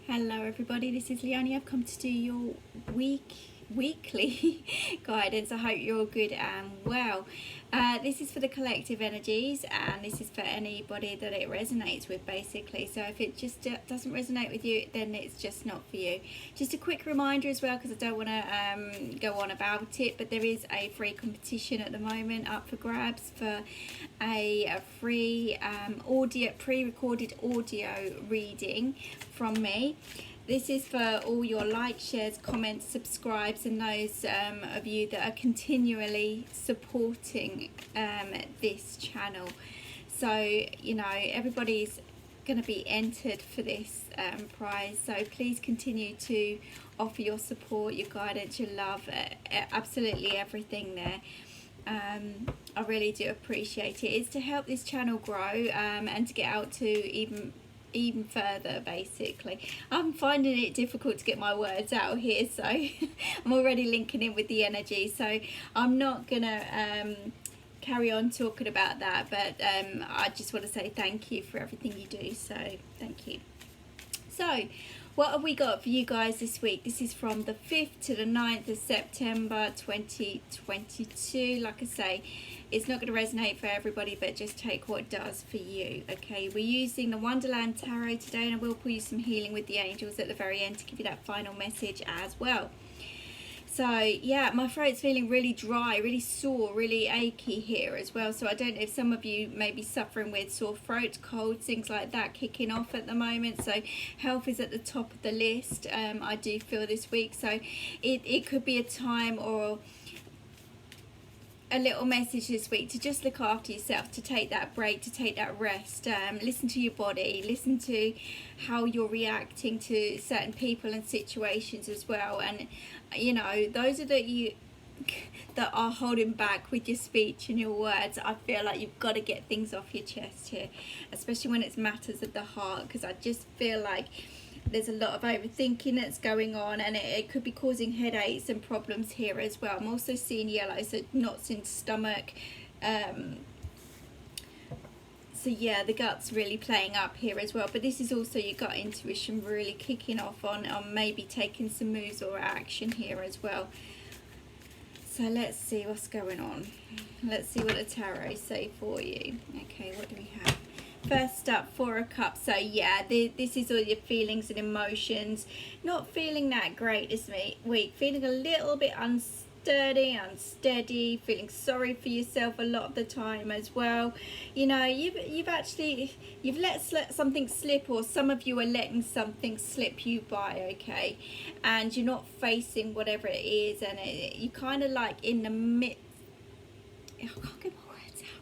Hello everybody, this is Leonie. I've come to do your weekly guidance. I hope you're all good and well. This is for the collective energies, and this is for anybody that it resonates with, basically. So if it just doesn't resonate with you, then it's just not for you. Just a quick reminder as well, because I don't want to go on about it, but there is a free competition at the moment up for grabs for a free pre-recorded audio reading from me. This is for all your likes, shares, comments, subscribes, and those of you that are continually supporting this channel. So, you know, everybody's going to be entered for this prize. So please continue to offer your support, your guidance, your love, absolutely everything there. I really do appreciate it. It's to help this channel grow and to get out to even further, basically. I'm finding it difficult to get my words out here, so I'm already linking in with the energy, so I'm not gonna carry on talking about that, but I just want to say thank you for everything you do, so thank you. So what have we got for you guys this week? This is from the 5th to the 9th of September 2022. Like I say, it's not going to resonate for everybody, but just take what does for you. Okay, we're using the Wonderland Tarot today, and I will pull you some healing with the angels at the very end to give you that final message as well. So yeah, my throat's feeling really dry, really sore, really achy here as well. So I don't know if some of you may be suffering with sore throat, colds, things like that kicking off at the moment. So health is at the top of the list, I do feel this week. So it could be a time or a little message this week to just look after yourself, to take that break, to take that rest, listen to your body, listen to how you're reacting to certain people and situations as well. And you know, those are that are holding back with your speech and your words, I feel like you've got to get things off your chest here, especially when it's matters of the heart, because I just feel like there's a lot of overthinking that's going on, and it could be causing headaches and problems here as well. I'm also seeing yellow, so knots in stomach. So yeah, the gut's really playing up here as well. But this is also your gut intuition really kicking off on maybe taking some moves or action here as well. So let's see what's going on. Let's see what the tarot say for you. Okay, what do we have? First up, 4 of Cups. So yeah, this is all your feelings and emotions. Not feeling that great this week. Feeling a little bit unsteady, feeling sorry for yourself a lot of the time as well. You know, you've let something slip, or some of you are letting something slip you by, okay? And you're not facing whatever it is, and you kind of like in the midst. I can't get my words out.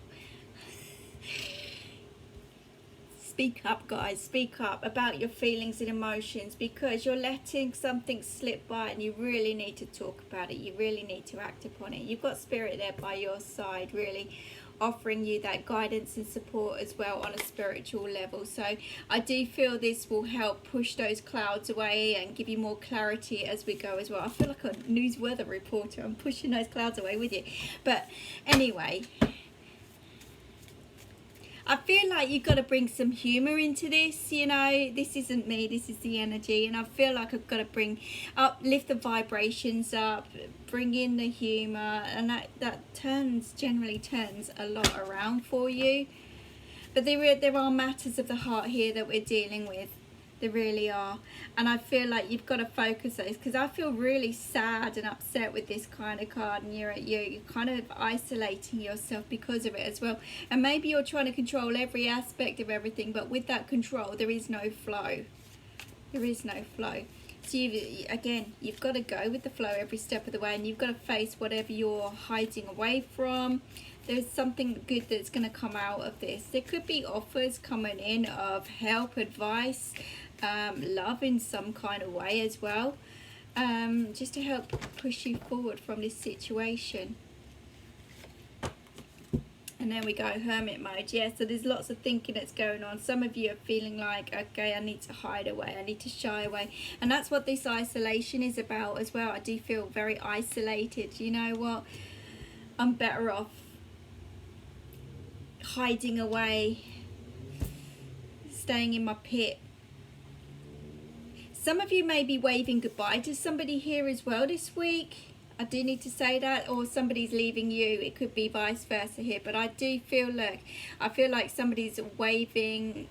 Speak up, guys, speak up about your feelings and emotions, because you're letting something slip by and you really need to talk about it. You really need to act upon it. You've got spirit there by your side, really offering you that guidance and support as well on a spiritual level. So I do feel this will help push those clouds away and give you more clarity as we go as well. I feel like a news weather reporter. I'm pushing those clouds away with you. But anyway, I feel like you've got to bring some humour into this, you know. This isn't me, this is the energy, and I feel like I've got to lift the vibrations up, bring in the humour, and that generally turns a lot around for you. But there are matters of the heart here that we're dealing with. There really are, and I feel like you've got to focus those, because I feel really sad and upset with this kind of card, and you're kind of isolating yourself because of it as well. And maybe you're trying to control every aspect of everything, but with that control there is no flow. There is no flow. So you've got to go with the flow every step of the way, and you've got to face whatever you're hiding away from. There's something good that's going to come out of this. There could be offers coming in of help, advice, love in some kind of way as well, just to help push you forward from this situation. And there we go, hermit mode. Yeah, so there's lots of thinking that's going on. Some of you are feeling like, okay, I need to hide away, I need to shy away. And that's what this isolation is about as well. I do feel very isolated. You know what? I'm better off hiding away, staying in my pit, Some of you may be waving goodbye to somebody here as well this week. I do need to say that, or somebody's leaving you. It could be vice versa here, but I do feel, look, I feel like somebody's waving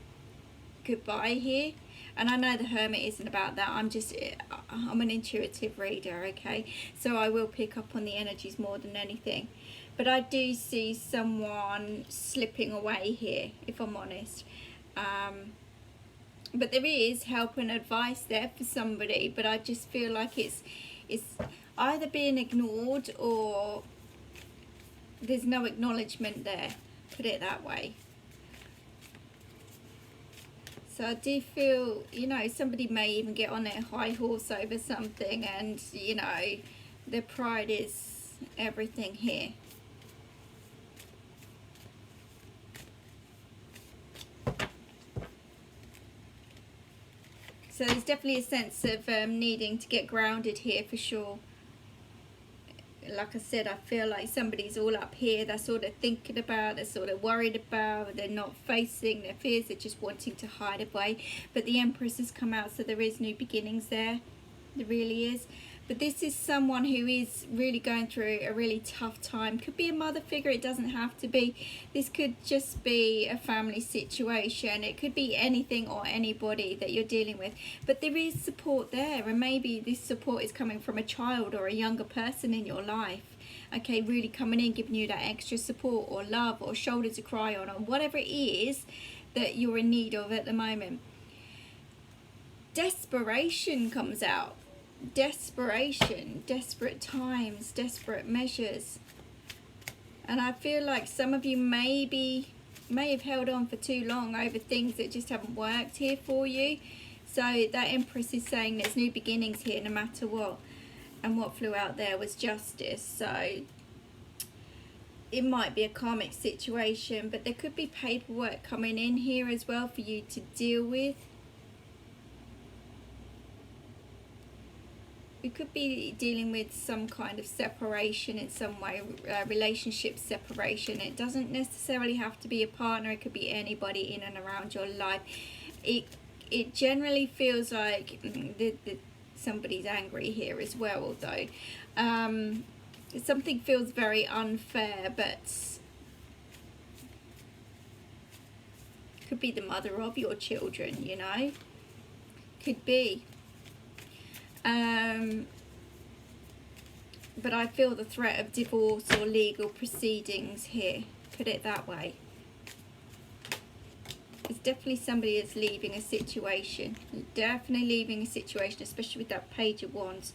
goodbye here. And I know the Hermit isn't about that. I'm an intuitive reader, okay? So I will pick up on the energies more than anything. But I do see someone slipping away here, if I'm honest. But there is help and advice there for somebody, but I just feel like it's either being ignored or there's no acknowledgement there, put it that way. So I do feel, you know, somebody may even get on their high horse over something, and, you know, their pride is everything here. So there's definitely a sense of needing to get grounded here for sure. Like I said, I feel like somebody's all up here. They're sort of thinking about, they're sort of worried about, they're not facing their fears, they're just wanting to hide away. But the Empress has come out, so there is new beginnings there. There really is. But this is someone who is really going through a really tough time. Could be a mother figure, it doesn't have to be. This could just be a family situation. It could be anything or anybody that you're dealing with. But there is support there, and maybe this support is coming from a child or a younger person in your life. Okay, really coming in, giving you that extra support or love or shoulder to cry on, or whatever it is that you're in need of at the moment. Desperation comes out. Desperation, desperate times, desperate measures. And I feel like some of you may have held on for too long over things that just haven't worked here for you. So that Empress is saying there's new beginnings here no matter what. And what flew out there was justice. So it might be a karmic situation, but there could be paperwork coming in here as well for you to deal with. We could be dealing with some kind of separation in some way, relationship separation. It doesn't necessarily have to be a partner. It could be anybody in and around your life. It generally feels like somebody's angry here as well, although something feels very unfair, but could be the mother of your children, you know, could be. But I feel the threat of divorce or legal proceedings here, put it that way. It's definitely somebody that's leaving a situation, definitely leaving a situation, especially with that Page of Wands.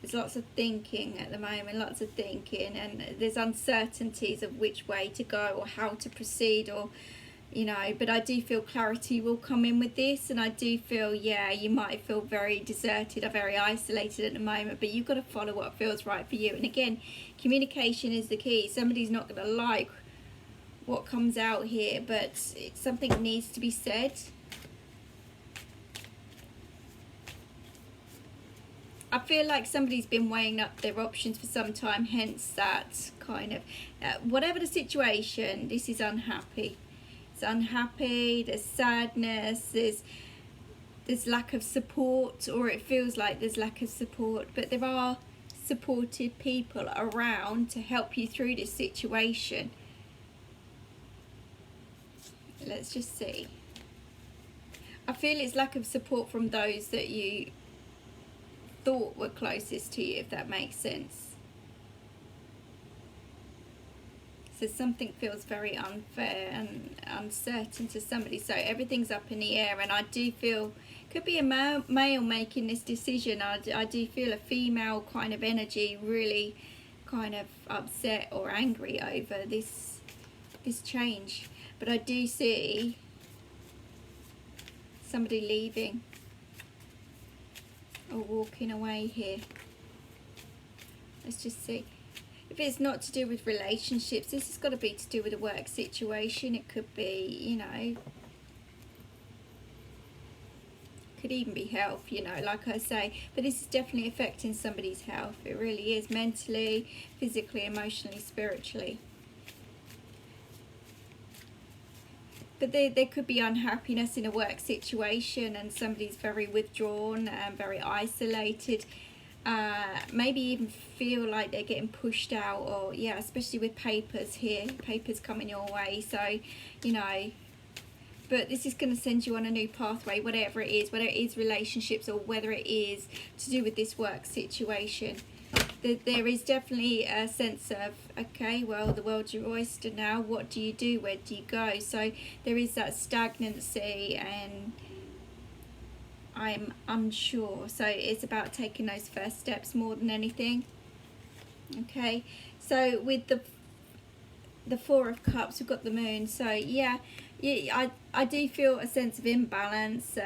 There's lots of thinking at the moment, lots of thinking, and there's uncertainties of which way to go or how to proceed, or you know, but I do feel clarity will come in with this, and I do feel, yeah, you might feel very deserted or very isolated at the moment, but you've got to follow what feels right for you. And again, communication is the key. Somebody's not going to like what comes out here, but something needs to be said. I feel like somebody's been weighing up their options for some time, hence that kind of, whatever the situation, this is unhappy. It's unhappy, there's sadness, there's lack of support, or it feels like there's lack of support, but there are supportive people around to help you through this situation. Let's just see. I feel it's lack of support from those that you thought were closest to you, if that makes sense. So something feels very unfair and uncertain to somebody. So everything's up in the air, and I do feel, could be a male making this decision. I do feel a female kind of energy, really kind of upset or angry over this change. But I do see somebody leaving or walking away here. Let's just see. If it's not to do with relationships, this has got to be to do with a work situation. It could be, you know, could even be health, you know, like I say. But this is definitely affecting somebody's health. It really is, mentally, physically, emotionally, spiritually. But there could be unhappiness in a work situation, and somebody's very withdrawn and very isolated. Maybe even feel like they're getting pushed out, or yeah, especially with papers here, papers coming your way. So, you know, but this is going to send you on a new pathway, whatever it is, whether it is relationships or whether it is to do with this work situation. There is definitely a sense of, okay, well, the world's your oyster now. What do you do? Where do you go? So there is that stagnancy, and I'm unsure. So it's about taking those first steps more than anything. Okay, so with the Four of Cups, we've got the Moon. So yeah, I do feel a sense of imbalance.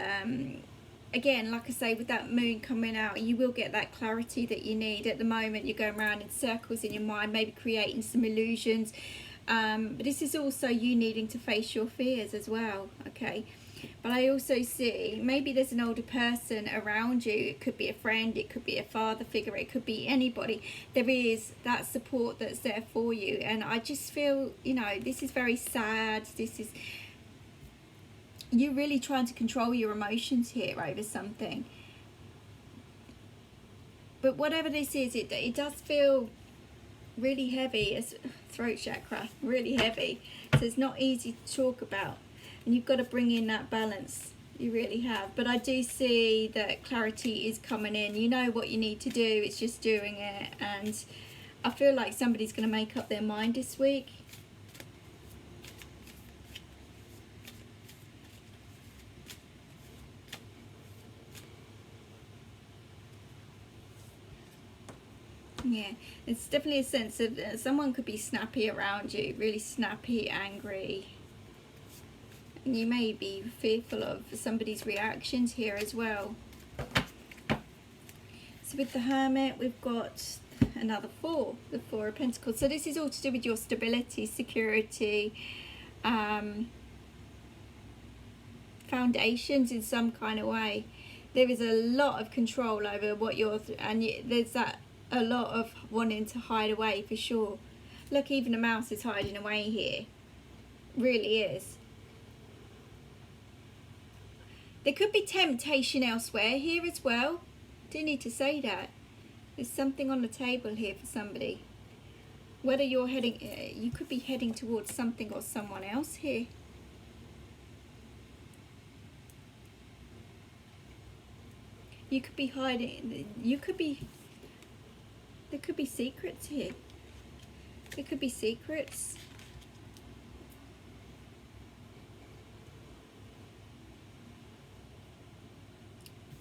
Again, like I say, with that moon coming out, you will get that clarity that you need. At the moment, you're going around in circles in your mind, maybe creating some illusions. But this is also you needing to face your fears as well, okay? But I also see maybe there's an older person around you. It could be a friend, it could be a father figure, it could be anybody. There is that support that's there for you. And I just feel, you know, this is very sad. This is... you're really trying to control your emotions here over something. But whatever this is, it does feel really heavy. It's throat chakra, really heavy. So it's not easy to talk about. And you've got to bring in that balance. You really have. But I do see that clarity is coming in. You know what you need to do. It's just doing it. And I feel like somebody's going to make up their mind this week. Yeah, it's definitely a sense of someone could be snappy around you, really snappy, angry. And you may be fearful of somebody's reactions here as well. So with the Hermit, we've got another four, the Four of Pentacles. So this is all to do with your stability, security, foundations in some kind of way. There is a lot of control over what you're, there's that a lot of wanting to hide away for sure. Look, even a mouse is hiding away here. Really is. There could be temptation elsewhere here as well. Do need to say that. There's something on the table here for somebody. Whether you're heading, you could be heading towards something or someone else here. You could be hiding, you could be, there could be secrets here. There could be secrets.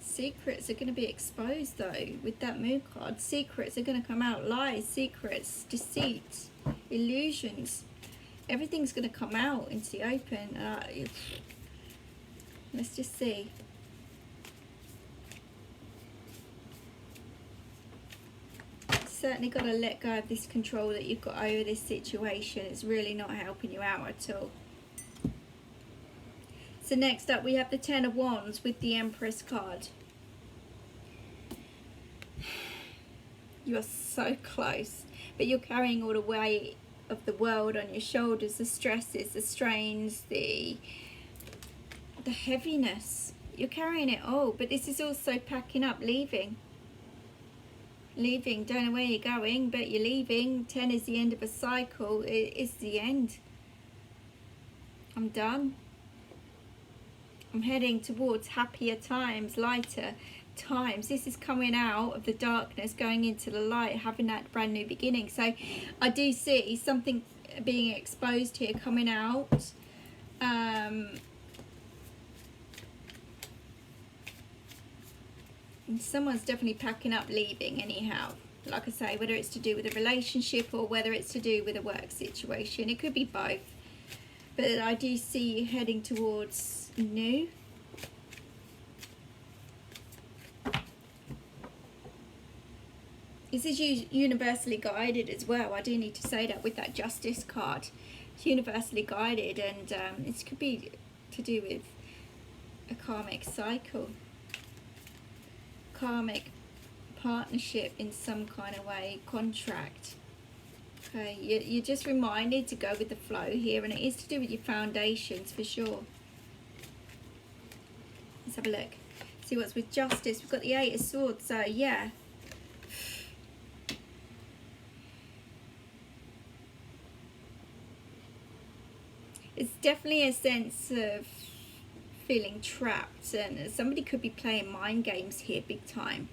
Secrets are going to be exposed though with that Moon card. Secrets are going to come out. Lies, secrets, deceit, illusions. Everything's going to come out into the open. Let's just see. Certainly got to let go of this control that you've got over this situation. It's really not helping you out at all. So next up we have the Ten of Wands with the Empress card. You're so close, but you're carrying all the weight of the world on your shoulders, the stresses, the strains, the heaviness. You're carrying it all, but this is also packing up, leaving. Leaving, don't know where you're going, but you're leaving. 10 is the end of a cycle. It is the end. I'm done. I'm heading towards happier times, lighter times. This is coming out of the darkness, going into the light, having that brand new beginning. So I do see something being exposed here, coming out. Someone's definitely packing up, leaving anyhow. Like I say, whether it's to do with a relationship or whether it's to do with a work situation. It could be both. But I do see you heading towards new. This is universally guided as well. I do need to say that with that Justice card. It's universally guided, and it could be to do with a karmic cycle. Karmic partnership in some kind of way, contract. Okay, you're just reminded to go with the flow here, and it is to do with your foundations for sure. Let's have a look. See what's with justice. We've got the Eight of Swords, so yeah. It's definitely a sense of feeling trapped, and somebody could be playing mind games here big time.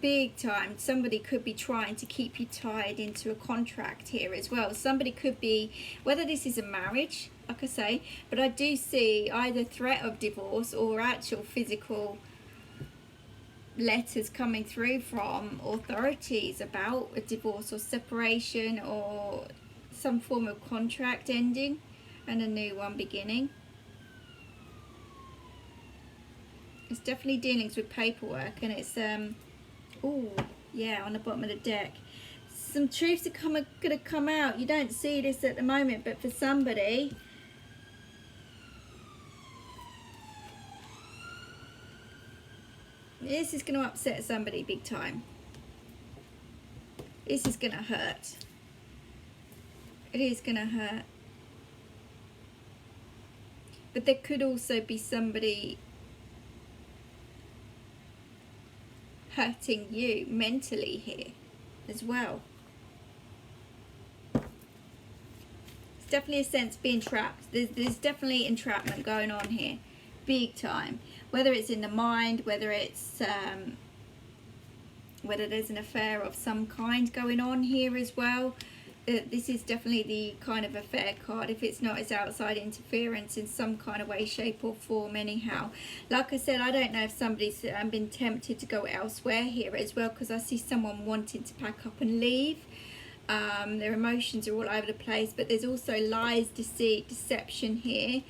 Big time. Somebody could be trying to keep you tied into a contract here as well. Somebody could be, whether this is a marriage, like I say, but I do see either threat of divorce or actual physical letters coming through from authorities about a divorce or separation or some form of contract ending and a new one beginning. It's definitely dealings with paperwork, and it's oh yeah, on the bottom of the deck, some truths are going to come out. You don't see this at the moment, but for somebody, this is going to upset somebody big time. This is going to hurt. It is going to hurt. But there could also be somebody hurting you mentally here as well. It's definitely a sense of being trapped. There's definitely entrapment going on here, big time. Whether it's in the mind, whether it's whether there's an affair of some kind going on here as well. This is definitely the kind of affair card. If it's not, it's outside interference in some kind of way, shape or form anyhow. Like I said, I don't know if somebody's been tempted to go elsewhere here as well, because I see someone wanting to pack up and leave. Their emotions are all over the place, but there's also lies, deceit, deception here,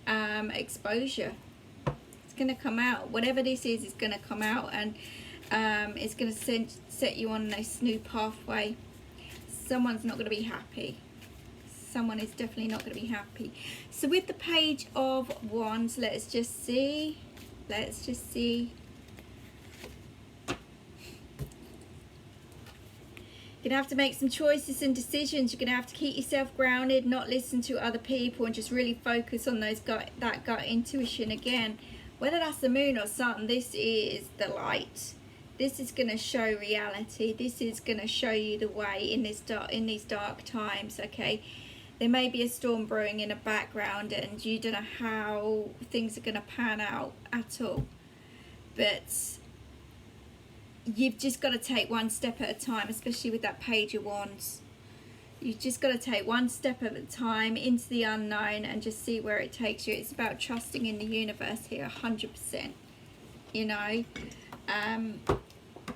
exposure. It's going to come out. Whatever this is going to come out, and it's going to set you on this new pathway. Someone's not going to be happy. Someone is definitely not going to be happy. So with the Page of Wands, let's just see. Let's just see. You're going to have to make some choices and decisions. You're going to have to keep yourself grounded, not listen to other people, and just really focus on that gut intuition again. Whether that's the moon or sun, this is the light. This is going to show reality. This is going to show you the way in these dark times, okay? There may be a storm brewing in the background, and you don't know how things are going to pan out at all. But you've just got to take one step at a time, especially with that Page of Wands. You've just got to take one step at a time into the unknown and just see where it takes you. It's about trusting in the universe here, 100%, you know.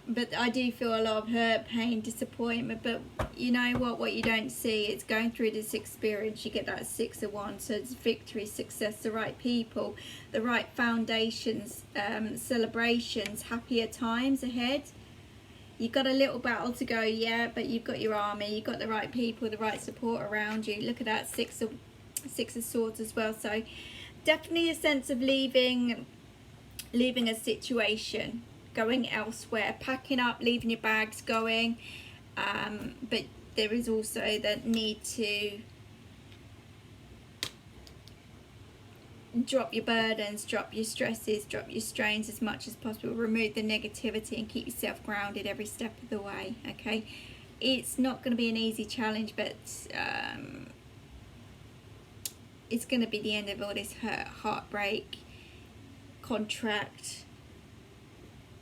But I do feel a lot of hurt, pain, disappointment. But you know what you don't see, it's going through this experience. You get that Six of Wands. So it's victory, success, the right people, the right foundations, celebrations, happier times ahead. You've got a little battle to go, yeah, but you've got your army, you've got the right people, the right support around you. Look at that Six of Swords as well. So definitely a sense of leaving a situation, going elsewhere, packing up, leaving your bags, going. But there is also the need to drop your burdens, drop your stresses, drop your strains as much as possible. Remove the negativity and keep yourself grounded every step of the way, okay? It's not going to be an easy challenge, but it's going to be the end of all this hurt, heartbreak, contract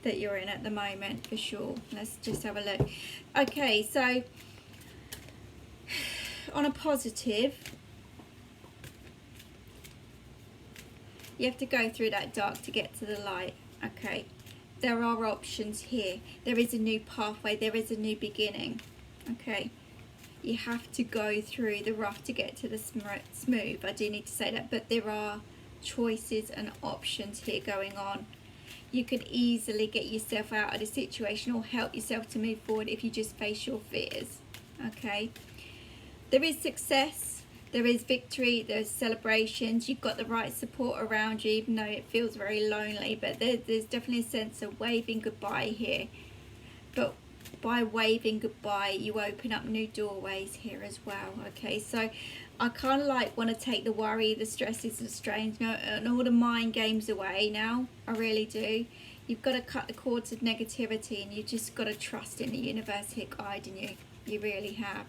that you're in at the moment, for sure. Let's just have a look. Okay, so on a positive, you have to go through that dark to get to the light, okay? There are options here. There is a new pathway. There is a new beginning, okay? You have to go through the rough to get to the smooth. I do need to say that, but there are choices and options here going on. You could easily get yourself out of the situation or help yourself to move forward if you just face your fears, okay? There is success, there is victory, there's celebrations. You've got the right support around you, even though it feels very lonely, but there's definitely a sense of waving goodbye here. But by waving goodbye, you open up new doorways here as well. Okay, so I kind of like want to take the worry, the stresses, the strains, and all the mind games away now. I really do. You've got to cut the cords of negativity, and you just got to trust in the universe here guiding you. You really have.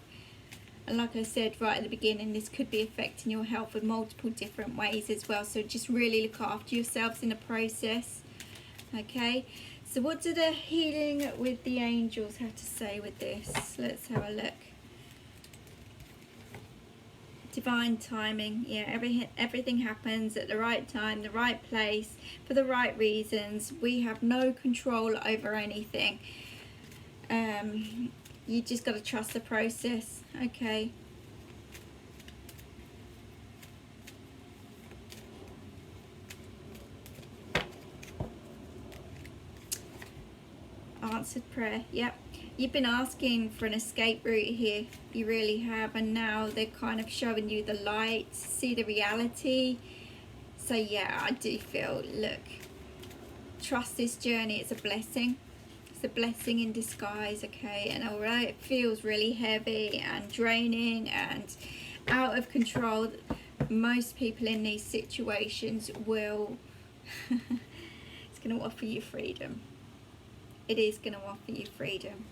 And like I said right at the beginning, this could be affecting your health in multiple different ways as well. So just really look after yourselves in the process. Okay. So what do the healing with the angels have to say with this? Let's have a look. Divine timing. Yeah, everything happens at the right time, the right place, for the right reasons. We have no control over anything. You just got to trust the process. Okay. Answered prayer. Yep. You've been asking for an escape route here. You really have. And now they're kind of showing you the light. See the reality. So yeah, I do feel, look, trust this journey. It's a blessing. It's a blessing in disguise, okay? And although it feels really heavy and draining and out of control, most people in these situations will... it's going to offer you freedom. It is going to offer you freedom,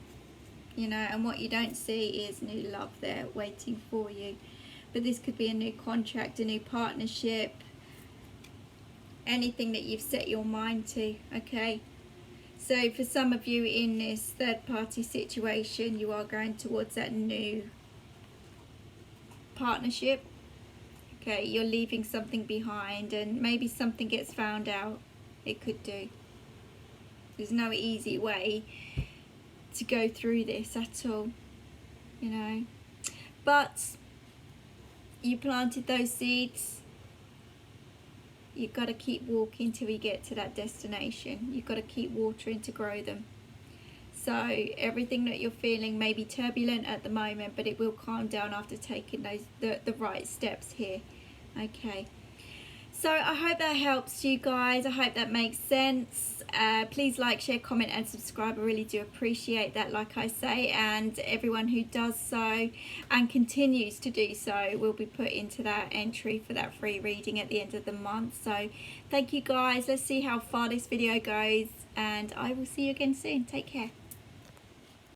you know, and what you don't see is new love there waiting for you. But this could be a new contract, a new partnership, anything that you've set your mind to, okay? So for some of you in this third party situation, you are going towards that new partnership, okay? You're leaving something behind, and maybe something gets found out. It could do. There's no easy way to go through this at all, you know. But you planted those seeds. You've got to keep walking till you get to that destination. You've got to keep watering to grow them. So everything that you're feeling may be turbulent at the moment, but it will calm down after taking those the right steps here. Okay. So I hope that helps you guys. I hope that makes sense. Please like, share, comment and subscribe. I really do appreciate that, like I say. And everyone who does so and continues to do so will be put into that entry for that free reading at the end of the month. So thank you guys. Let's see how far this video goes. And I will see you again soon. Take care.